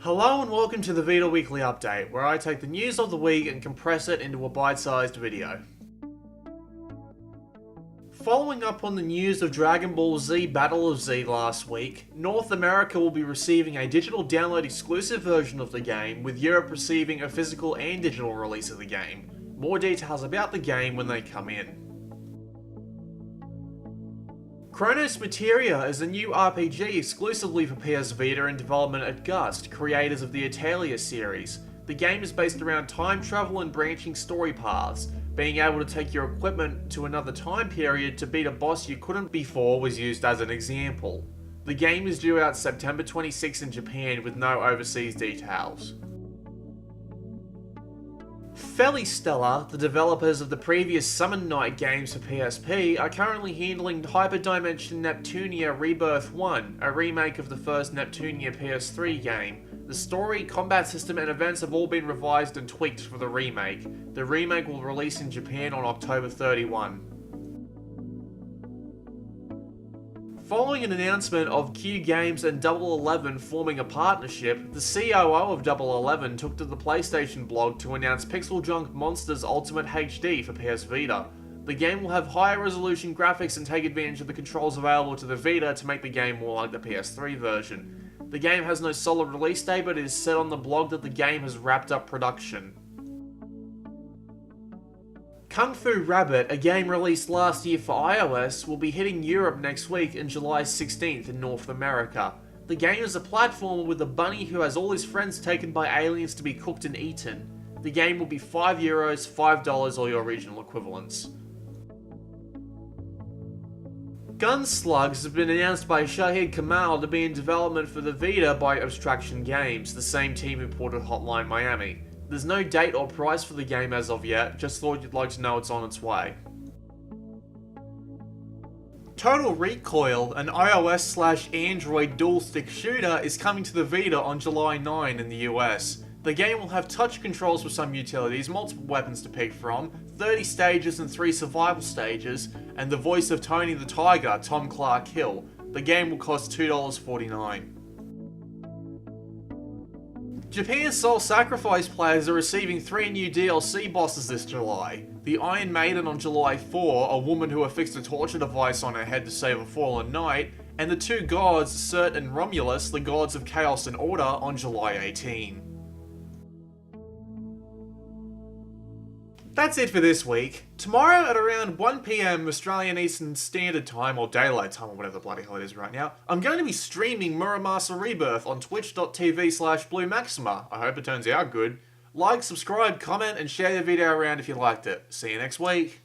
Hello and welcome to the Vita Weekly Update, where I take the news of the week and compress it into a bite-sized video. Following up on the news of Dragon Ball Z Battle of Z last week, North America will be receiving a digital download exclusive version of the game, with Europe receiving a physical and digital release of the game. More details about the game when they come in. Chronos Materia is a new RPG exclusively for PS Vita in development at Gust, creators of the Italia series. The game is based around time travel and branching story paths. Being able to take your equipment to another time period to beat a boss you couldn't before was used as an example. The game is due out September 26 in Japan with no overseas details. Felistella, the developers of the previous Summon Night games for PSP, are currently handling Hyperdimension Neptunia Rebirth 1, a remake of the first Neptunia PS3 game. The story, combat system and events have all been revised and tweaked for the remake. The remake will release in Japan on October 31. Following an announcement of Q Games and Double 11 forming a partnership, the COO of Double 11 took to the PlayStation blog to announce Pixel Junk Monsters Ultimate HD for PS Vita. The game will have higher resolution graphics and take advantage of the controls available to the Vita to make the game more like the PS3 version. The game has no solid release date, but it is said on the blog that the game has wrapped up production. Kung Fu Rabbit, a game released last year for iOS, will be hitting Europe next week on July 16th in North America. The game is a platformer with a bunny who has all his friends taken by aliens to be cooked and eaten. The game will be €5, $5 or your regional equivalents. Gunslugs has been announced by Shahid Kamal to be in development for the Vita by Abstraction Games, the same team who ported Hotline Miami. There's no date or price for the game as of yet, just thought you'd like to know it's on its way. Total Recoil, an iOS/Android dual-stick shooter, is coming to the Vita on July 9 in the US. The game will have touch controls for some utilities, multiple weapons to pick from, 30 stages and 3 survival stages, and the voice of Tony the Tiger, Tom Clark Hill. The game will cost $2.49. Japan's Soul Sacrifice players are receiving 3 new DLC bosses this July. The Iron Maiden on July 4, a woman who affixed a torture device on her head to save a fallen knight, and the 2 gods, Surt and Romulus, the gods of chaos and order, on July 18. That's it for this week. Tomorrow at around 1 PM Australian Eastern Standard Time, or Daylight Time, or whatever the bloody hell it is right now, I'm going to be streaming Muramasa Rebirth on twitch.tv/Blue Maxima. I hope it turns out good. Like, subscribe, comment, and share the video around if you liked it. See you next week.